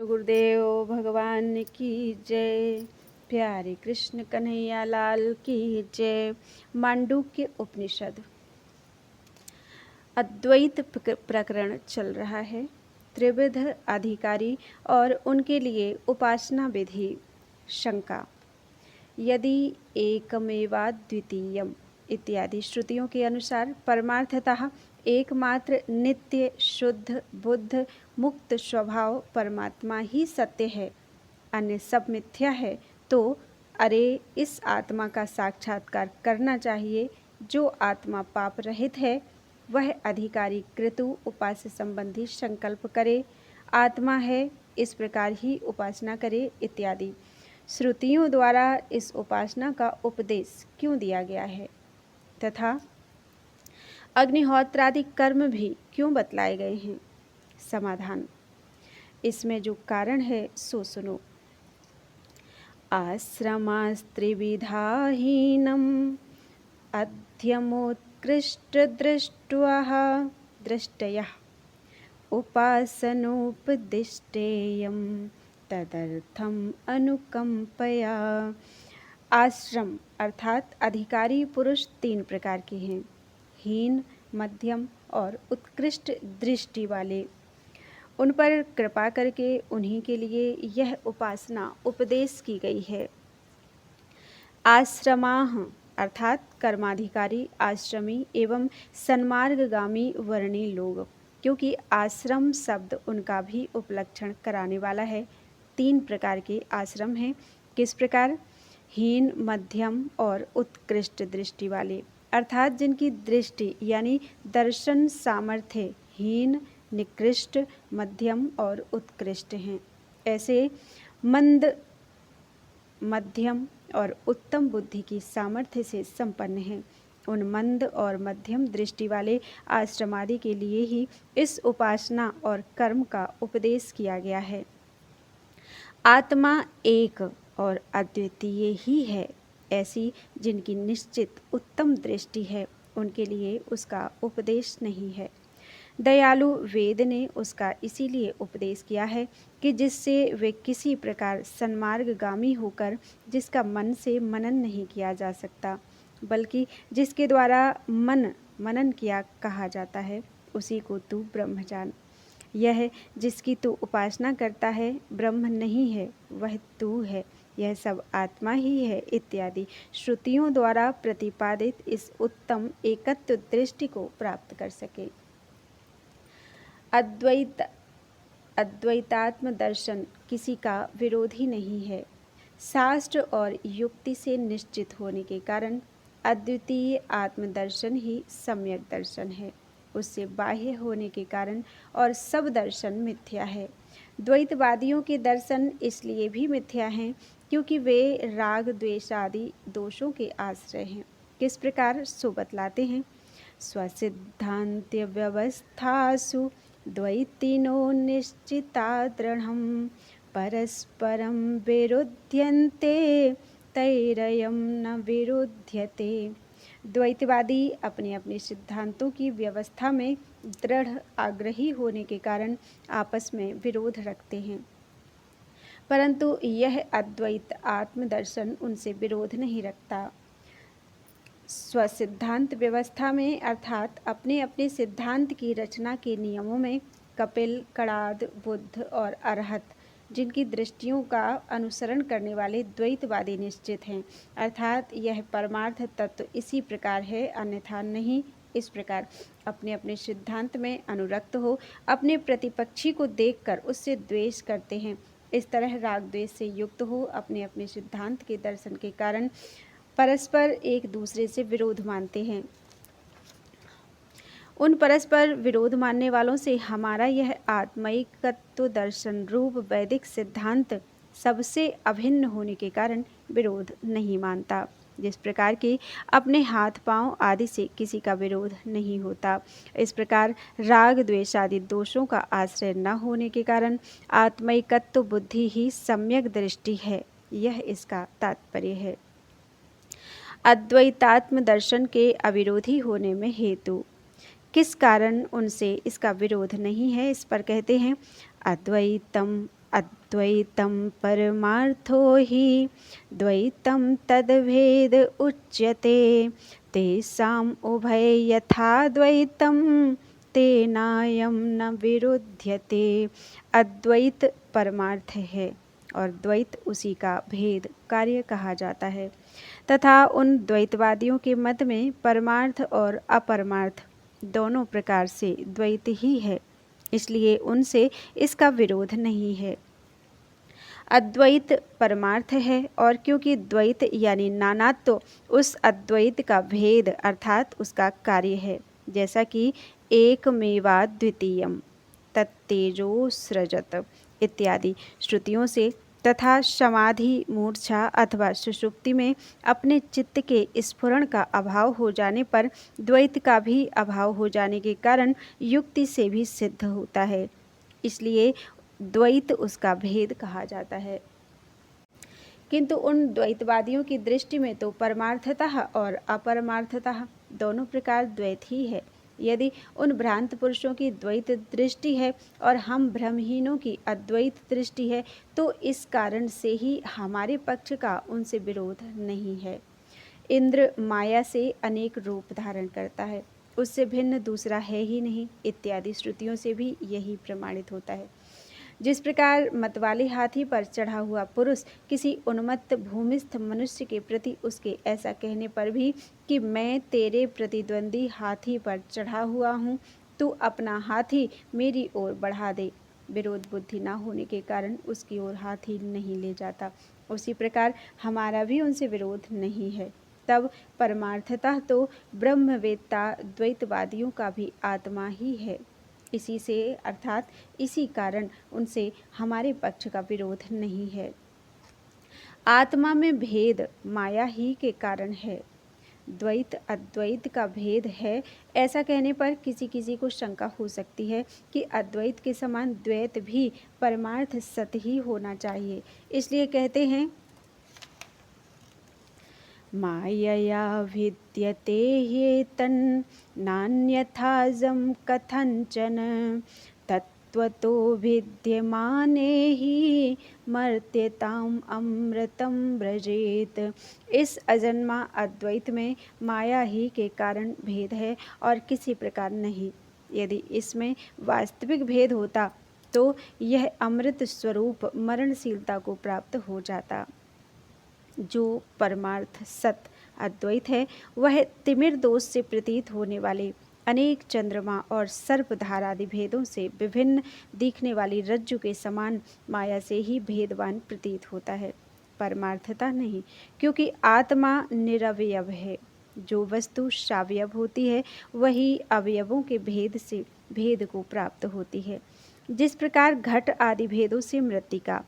गुरुदेव भगवान की जय। प्यारे कृष्ण कन्हैया लाल की जय। मांडुक्य उपनिषद अद्वैत प्रकरण चल रहा है। त्रिविध अधिकारी और उनके लिए उपासना विधि। शंका। यदि एकमेवाद्वितीयम् इत्यादि श्रुतियों के अनुसार परमार्थतः एकमात्र नित्य शुद्ध बुद्ध मुक्त स्वभाव परमात्मा ही सत्य है, अन्य सब मिथ्या है, तो अरे इस आत्मा का साक्षात्कार करना चाहिए। जो आत्मा पाप रहित है वह अधिकारी कृतु उपास्य संबंधी संकल्प करे, आत्मा है इस प्रकार ही उपासना करे इत्यादि श्रुतियों द्वारा इस उपासना का उपदेश क्यों दिया गया है तथा अग्निहोत्रादि कर्म भी क्यों बतलाए गए हैं। समाधान। इसमें जो कारण है सो सुनो। आश्रमास्त्रिविधाहीनम् अध्यमोत्कृष्ट दृष्टयः उपासनोपदिष्टेयं तदर्थम अनुकंपया। आश्रम अर्थात अधिकारी पुरुष तीन प्रकार के हैं, हीन, मध्यम और उत्कृष्ट दृष्टि वाले। उन पर कृपा करके उन्हीं के लिए यह उपासना उपदेश की गई है। आश्रमाः अर्थात कर्माधिकारी, आश्रमी एवं सन्मार्गगामी वर्णी लोग, क्योंकि आश्रम शब्द उनका भी उपलक्षण कराने वाला है। तीन प्रकार के आश्रम हैं। किस प्रकार? हीन, मध्यम और उत्कृष्ट दृष्टि वाले, अर्थात जिनकी दृष्टि यानी दर्शन सामर्थ्य हीन, निकृष्ट, मध्यम और उत्कृष्ट हैं। ऐसे मंद, मध्यम और उत्तम बुद्धि की सामर्थ्य से संपन्न हैं। उन मंद और मध्यम दृष्टि वाले आश्रमादि के लिए ही इस उपासना और कर्म का उपदेश किया गया है। आत्मा एक और अद्वितीय ही है, ऐसी जिनकी निश्चित उत्तम दृष्टि है उनके लिए उसका उपदेश नहीं है। दयालु वेद ने उसका इसीलिए उपदेश किया है कि जिससे वे किसी प्रकार सन्मार्गगामी होकर जिसका मन से मनन नहीं किया जा सकता, बल्कि जिसके द्वारा मनन किया कहा जाता है, उसी को तू ब्रह्म जान। यह जिसकी तू उपासना करता है ब्रह्म नहीं है, वह तू है, यह सब आत्मा ही है इत्यादि श्रुतियों द्वारा प्रतिपादित इस उत्तम एकत्व दृष्टि को प्राप्त कर सके। अद्वैतात्म दर्शन किसी का विरोधी नहीं है। शास्त्र और युक्ति से निश्चित होने के कारण अद्वितीय आत्मदर्शन ही सम्यक दर्शन है। उससे बाह्य होने के कारण और सब दर्शन मिथ्या है। द्वैतवादियों के दर्शन इसलिए भी मिथ्या हैं क्योंकि वे राग द्वेष आदि दोषों के आश्रय हैं। किस प्रकार सो बतलाते हैं। स्वसिद्धान्त्य व्यवस्थासु द्वैतिनो निश्चिता दृढ़ं परस्परं विरुध्यन्ते तैरयं न विरुध्यते। द्वैतवादी अपने अपने सिद्धांतों की व्यवस्था में दृढ़ आग्रही होने के कारण आपस में विरोध रखते हैं, परंतु यह अद्वैत आत्मदर्शन उनसे विरोध नहीं रखता। स्वसिद्धांत व्यवस्था में अर्थात अपने अपने सिद्धांत की रचना के नियमों में कपिल, कणाद, बुद्ध और अरहत जिनकी दृष्टियों का अनुसरण करने वाले द्वैतवादी निश्चित हैं, अर्थात यह परमार्थ तत्व इसी प्रकार है, अन्यथा नहीं। इस प्रकार अपने अपने सिद्धांत में अनुरक्त हो अपने प्रतिपक्षी को देखकर उससे द्वेष करते हैं। इस तरह राग द्वेष से युक्त हो अपने अपने सिद्धांत के दर्शन के कारण परस्पर एक दूसरे से विरोध मानते हैं। उन परस्पर विरोध मानने वालों से हमारा यह आत्मैकत्व दर्शन रूप वैदिक सिद्धांत सबसे अभिन्न होने के कारण विरोध नहीं मानता। जिस प्रकार के अपने हाथ पांव आदि से किसी का विरोध नहीं होता, इस प्रकार राग द्वेष आदि दोषों का आश्रय न होने के कारण आत्मैकत्व बुद्धि ही सम्यक दृष्टि है। यह इसका तात्पर्य है। अद्वैतात्म दर्शन के अविरोधी होने में हेतु। किस कारण उनसे इसका विरोध नहीं है, इस पर कहते हैं अद्वैतम अद्वैतं परमार्थो हि द्वैतं तद्भेद उच्यते तेषाम् उभय यथा द्वैतं तेनायं न विरुध्यते। अद्वैत परमार्थ है और द्वैत उसी का भेद कार्य कहा जाता है तथा उन द्वैतवादियों के मत में परमार्थ और अपरमार्थ दोनों प्रकार से द्वैत ही है, इसलिए उनसे इसका विरोध नहीं है। अद्वैत परमार्थ है और क्योंकि द्वैत यानी नानात्व उस अद्वैत का भेद अर्थात उसका कार्य है, जैसा कि एकमेवाद्वितीयम् तत्तेजो सृजत इत्यादि श्रुतियों से तथा समाधि मूर्छा अथवा सुषुप्ति में अपने चित्त के स्फुरण का अभाव हो जाने पर द्वैत का भी अभाव हो जाने के कारण युक्ति से भी सिद्ध होता है, इसलिए द्वैत उसका भेद कहा जाता है। किंतु उन द्वैतवादियों की दृष्टि में तो परमार्थतः और अपरमार्थतः दोनों प्रकार द्वैत ही है। यदि उन भ्रांत पुरुषों की द्वैत दृष्टि है और हम भ्रमहीनों की अद्वैत दृष्टि है, तो इस कारण से ही हमारे पक्ष का उनसे विरोध नहीं है। इंद्र माया से अनेक रूप धारण करता है, उससे भिन्न दूसरा है ही नहीं इत्यादि श्रुतियों से भी यही प्रमाणित होता है। जिस प्रकार मतवाले हाथी पर चढ़ा हुआ पुरुष किसी उन्मत्त भूमिस्थ मनुष्य के प्रति उसके ऐसा कहने पर भी कि मैं तेरे प्रतिद्वंदी हाथी पर चढ़ा हुआ हूँ, तू अपना हाथी मेरी ओर बढ़ा दे, विरोध बुद्धि न होने के कारण उसकी ओर हाथी नहीं ले जाता, उसी प्रकार हमारा भी उनसे विरोध नहीं है। तब परमार्थतः तो ब्रह्मवेत्ता द्वैतवादियों का भी आत्मा ही है, इसी से अर्थात इसी कारण उनसे हमारे पक्ष का विरोध नहीं है। आत्मा में भेद माया ही के कारण है। द्वैत अद्वैत का भेद है, ऐसा कहने पर किसी किसी को शंका हो सकती है कि अद्वैत के समान द्वैत भी परमार्थ सत ही होना चाहिए, इसलिए कहते हैं मायया विद्यते ह्येतन् नान्यथाजं कथंचन तत्त्वतो विद्यमाने हि मर्त्यताम् अमृतं व्रजेत। इस अजन्मा अद्वैत में माया ही के कारण भेद है और किसी प्रकार नहीं। यदि इसमें वास्तविक भेद होता तो यह अमृत स्वरूप मरणशीलता को प्राप्त हो जाता। जो परमार्थ सत अद्वैत है वह तिमिर दोष से प्रतीत होने वाले अनेक चंद्रमा और सर्पधार आदि भेदों से विभिन्न दिखने वाली रज्जु के समान माया से ही भेदवान प्रतीत होता है, परमार्थता नहीं, क्योंकि आत्मा निरवयव है। जो वस्तु सावयव होती है वही अवयवों के भेद से भेद को प्राप्त होती है। जिस प्रकार घट आदि भेदों से मृत्तिका,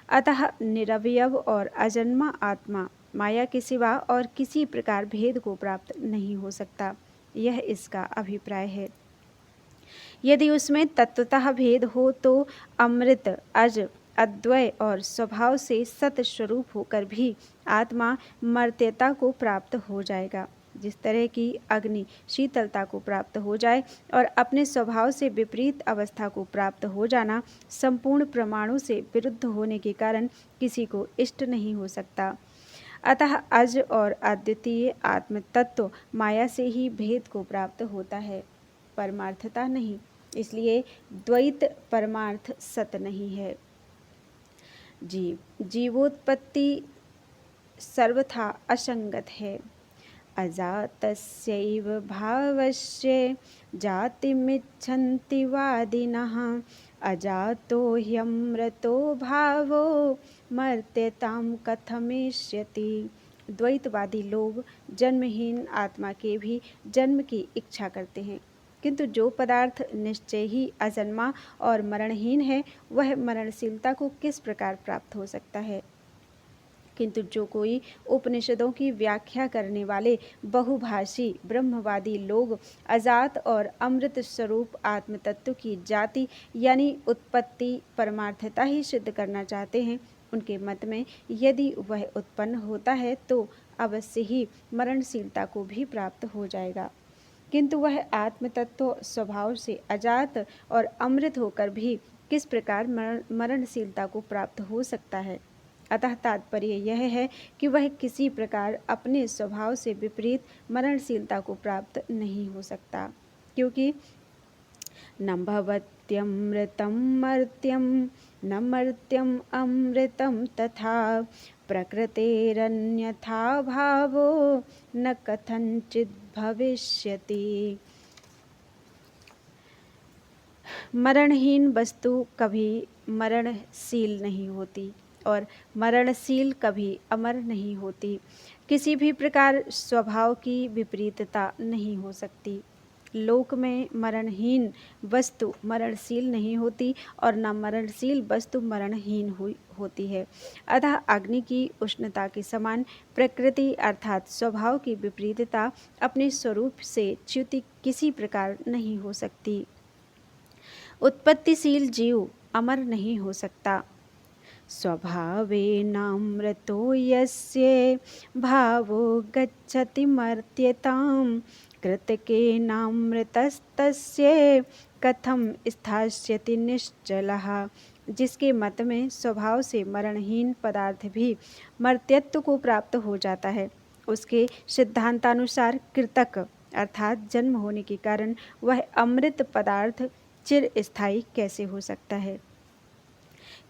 अतः निरवयव और अजन्मा आत्मा माया के सिवा और किसी प्रकार भेद को प्राप्त नहीं हो सकता, यह इसका अभिप्राय है। यदि उसमें तत्वतः भेद हो तो अमृत अज अद्वय और स्वभाव से सत स्वरूप होकर भी आत्मा मर्त्यता को प्राप्त हो जाएगा। जिस तरह की अग्नि शीतलता को प्राप्त हो जाए और अपने स्वभाव से विपरीत अवस्था को प्राप्त हो जाना संपूर्ण प्रमाणों से विरुद्ध होने के कारण किसी को इष्ट नहीं हो सकता। अतः अज और अद्वितीय आत्म तत्व माया से ही भेद को प्राप्त होता है, परमार्थता नहीं, इसलिए द्वैत परमार्थ सत नहीं है। जीवोत्पत्ति सर्वथा असंगत है। अजातस्यैव भावस्य जातिमिच्छन्ति वादिनः अजातो ह्यमृतो भावो मर्त्यतां कथमेष्यति। द्वैतवादी लोग जन्महीन आत्मा के भी जन्म की इच्छा करते हैं, किंतु जो पदार्थ निश्चय ही अजन्मा और मरणहीन है वह मरणशीलता को किस प्रकार प्राप्त हो सकता है। किंतु जो कोई उपनिषदों की व्याख्या करने वाले बहुभाषी ब्रह्मवादी लोग अजात और अमृत स्वरूप आत्मतत्व की जाति यानी उत्पत्ति परमार्थता ही सिद्ध करना चाहते हैं, उनके मत में यदि वह उत्पन्न होता है तो अवश्य ही मरणशीलता को भी प्राप्त हो जाएगा, किंतु वह आत्मतत्व स्वभाव से अजात और अमृत होकर भी किस प्रकार मरणशीलता को प्राप्त हो सकता है। अतः तात्पर्य यह है कि वह किसी प्रकार अपने स्वभाव से विपरीत मरणशीलता को प्राप्त नहीं हो सकता, क्योंकि न भवत्यमृतं मर्त्यं न मर्त्यम् अमृतं तथा प्रकृतेरन्यथा भावो न कथंचित् भविष्यति। मरणहीन वस्तु कभी मरणशील नहीं होती और मरणशील कभी अमर नहीं होती। किसी भी प्रकार स्वभाव की विपरीतता नहीं हो सकती। लोक में मरणहीन वस्तु मरणशील नहीं होती और न मरणशील वस्तु मरणहीन होती है। अतः अग्नि की उष्णता के समान प्रकृति अर्थात स्वभाव की विपरीतता अपने स्वरूप से च्युति किसी प्रकार नहीं हो सकती। उत्पत्तिशील जीव अमर नहीं हो सकता। स्वभावेनामृतो यस्य भावो गच्छति मर्त्यताम् कृतकेनामृतस्तस्य कथम स्थास्यति निश्चलः। जिसके मत में स्वभाव से मरणहीन पदार्थ भी मर्त्यत्व को प्राप्त हो जाता है, उसके सिद्धांतानुसार कृतक अर्थात जन्म होने के कारण वह अमृत पदार्थ चिर स्थायी कैसे हो सकता है।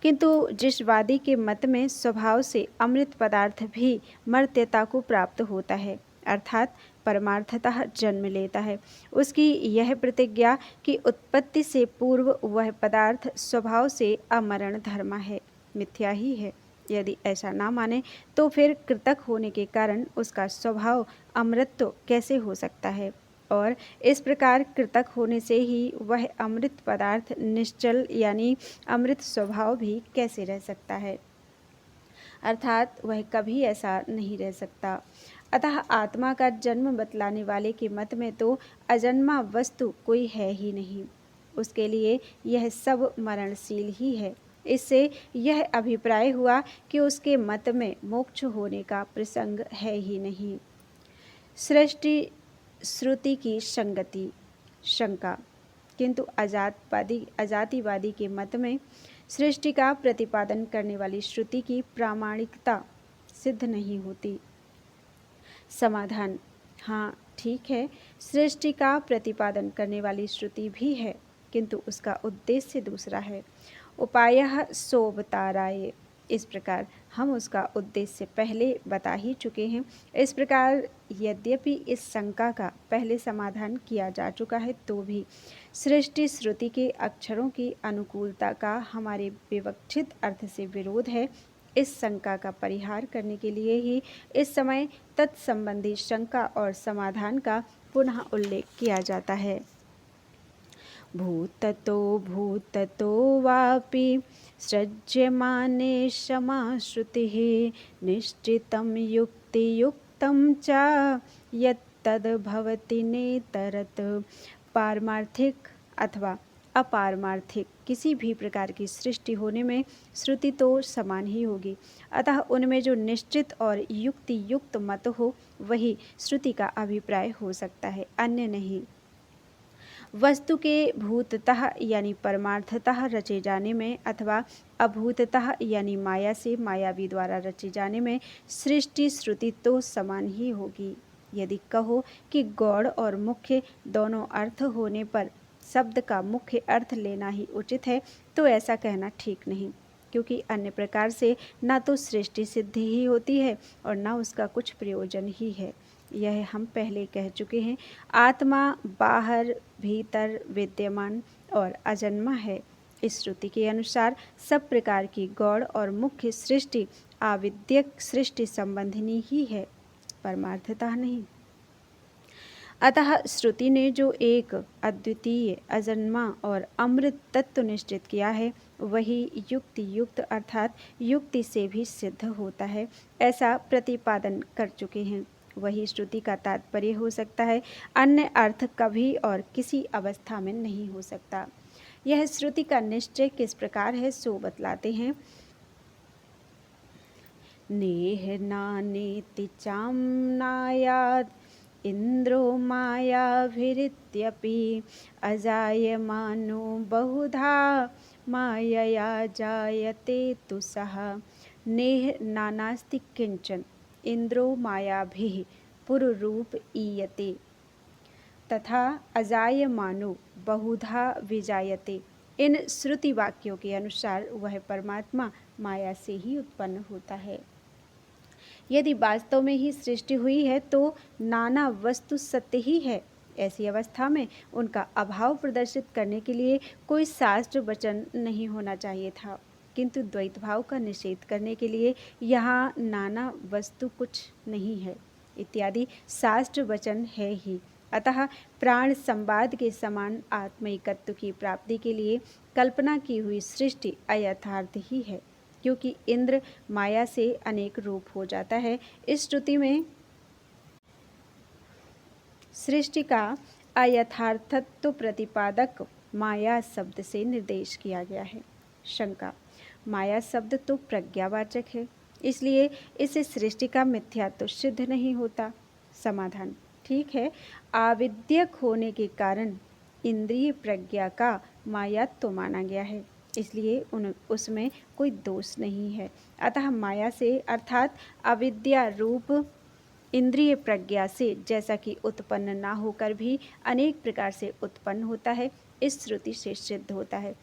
किंतु जिस वादी के मत में स्वभाव से अमृत पदार्थ भी मर्त्यता को प्राप्त होता है अर्थात परमार्थतः जन्म लेता है, उसकी यह प्रतिज्ञा कि उत्पत्ति से पूर्व वह पदार्थ स्वभाव से अमरण धर्म है, मिथ्या ही है। यदि ऐसा ना माने तो फिर कृतक होने के कारण उसका स्वभाव अमृतत्व कैसे हो सकता है, और इस प्रकार कृतक होने से ही वह अमृत पदार्थ निश्चल यानी अमृत स्वभाव भी कैसे रह सकता है, अर्थात वह कभी ऐसा नहीं रह सकता। अतः आत्मा का जन्म बतलाने वाले के मत में तो अजन्मा वस्तु कोई है ही नहीं, उसके लिए यह सब मरणशील ही है। इससे यह अभिप्राय हुआ कि उसके मत में मोक्ष होने का प्रसंग है ही नहीं। सृष्टि श्रुति की संगति शंका। किंतु अजातिवादी के मत में सृष्टि का प्रतिपादन करने वाली श्रुति की प्रामाणिकता सिद्ध नहीं होती। समाधान: हाँ ठीक है, सृष्टि का प्रतिपादन करने वाली श्रुति भी है, किंतु उसका उद्देश्य दूसरा है। उपायः सोऽवताराय, इस प्रकार हम उसका उद्देश्य पहले बता ही चुके हैं। इस प्रकार यद्यपि इस शंका का पहले समाधान किया जा चुका है, तो भी सृष्टि श्रुति के अक्षरों की अनुकूलता का हमारे विवक्षित अर्थ से विरोध है। इस शंका का परिहार करने के लिए ही इस समय तत्संबंधी शंका और समाधान का पुनः उल्लेख किया जाता है। भूततो वापि सृज्यमाने समाश्रुतिः निश्चितं युक्तियुक्तं च यत्तद्भवति नेतरत्। पारमार्थिक अथवा अपारमार्थिक किसी भी प्रकार की सृष्टि होने में श्रुति तो समान ही होगी, अतः उनमें जो निश्चित और युक्ति युक्त मत हो वही श्रुति का अभिप्राय हो सकता है, अन्य नहीं। वस्तु के भूततः यानी परमार्थतः रचे जाने में अथवा अभूततः यानी माया से मायावी द्वारा रचे जाने में सृष्टि श्रुति तो समान ही होगी। यदि कहो कि गौड़ और मुख्य दोनों अर्थ होने पर शब्द का मुख्य अर्थ लेना ही उचित है, तो ऐसा कहना ठीक नहीं, क्योंकि अन्य प्रकार से न तो सृष्टि सिद्धि ही होती है और न उसका कुछ प्रयोजन ही है। यह हम पहले कह चुके हैं। आत्मा बाहर भीतर विद्यमान और अजन्मा है। इस श्रुति के अनुसार सब प्रकार की गौड़ और मुख्य सृष्टि आविद्यक सृष्टि संबंधिनी ही है, परमार्थतः नहीं। अतः श्रुति ने जो एक अद्वितीय अजन्मा और अमृत तत्व निश्चित किया है, वही युक्ति युक्त अर्थात युक्ति से भी सिद्ध होता है, ऐसा प्रतिपादन कर चुके हैं। वही श्रुति का तात्पर्य हो सकता है, अन्य अर्थ कभी और किसी अवस्था में नहीं हो सकता। यह श्रुति का निश्चय किस प्रकार है सो बतलाते हैं। नेह नानेति चाम्नायात् इंद्रो मायाभिरित्यपि अजायमानो बहुधा मायया जायते तु सः नेह नानास्ति किंचन इंद्रो मायाभिः पुरुरूप ईयते तथा अजायमानो बहुधा विजायते। इन श्रुति वाक्यों के अनुसार वह परमात्मा माया से ही उत्पन्न होता है। यदि वास्तव में ही सृष्टि हुई है तो नाना वस्तु सत्य ही है। ऐसी अवस्था में उनका अभाव प्रदर्शित करने के लिए कोई शास्त्र वचन नहीं होना चाहिए था, किंतु द्वैत भाव का निषेध करने के लिए यहाँ नाना वस्तु कुछ नहीं है इत्यादि शास्त्र वचन है ही। अतः प्राण संवाद के समान आत्मिकत्व की प्राप्ति के लिए कल्पना की हुई सृष्टि अयथार्थ ही है, क्योंकि इंद्र माया से अनेक रूप हो जाता है। इस श्रुति में सृष्टि का अयथार्थत्व प्रतिपादक माया शब्द से निर्देश किया गया है। शंका: माया शब्द तो प्रज्ञावाचक है, इसलिए इसे सृष्टि का मिथ्यात्व सिद्ध नहीं होता। समाधान: ठीक है, आविद्यक होने के कारण इंद्रिय प्रज्ञा का मायात्व माना गया है, इसलिए उसमें कोई दोष नहीं है। अतः माया से अर्थात अविद्या रूप इंद्रिय प्रज्ञा से जैसा कि उत्पन्न ना होकर भी अनेक प्रकार से उत्पन्न होता है, इस श्रुति से सिद्ध होता है।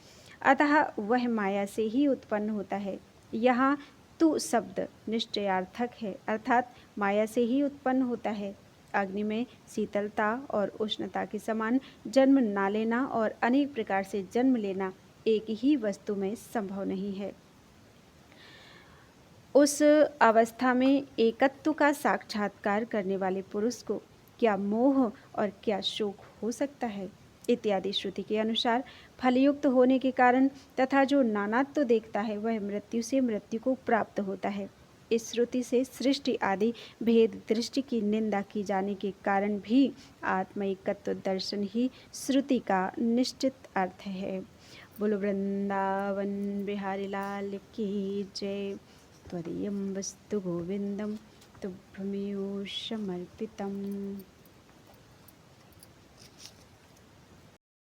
अतः वह माया से ही उत्पन्न होता है। यहाँ तु शब्द निश्चयार्थक है, अर्थात माया से ही उत्पन्न होता है। अग्नि में शीतलता और उष्णता के समान जन्म ना लेना और अनेक प्रकार से जन्म लेना एक ही वस्तु में संभव नहीं है। उस अवस्था में एकत्व का साक्षात्कार करने वाले पुरुष को क्या मोह और क्या शोक हो सकता है इत्यादि श्रुति के अनुसार फलयुक्त होने के कारण तथा जो नानात्व देखता है वह मृत्यु से मृत्यु को प्राप्त होता है। इस श्रुति से सृष्टि आदि भेद दृष्टि की निंदा की जाने के कारण भी आत्मैकत्व दर्शन ही श्रुति का निश्चित अर्थ है। बोलो वृंदावन बिहारी लाल की जय। त्वदीयं वस्तु गोविंदं तुभ्यमेव समर्पितम्।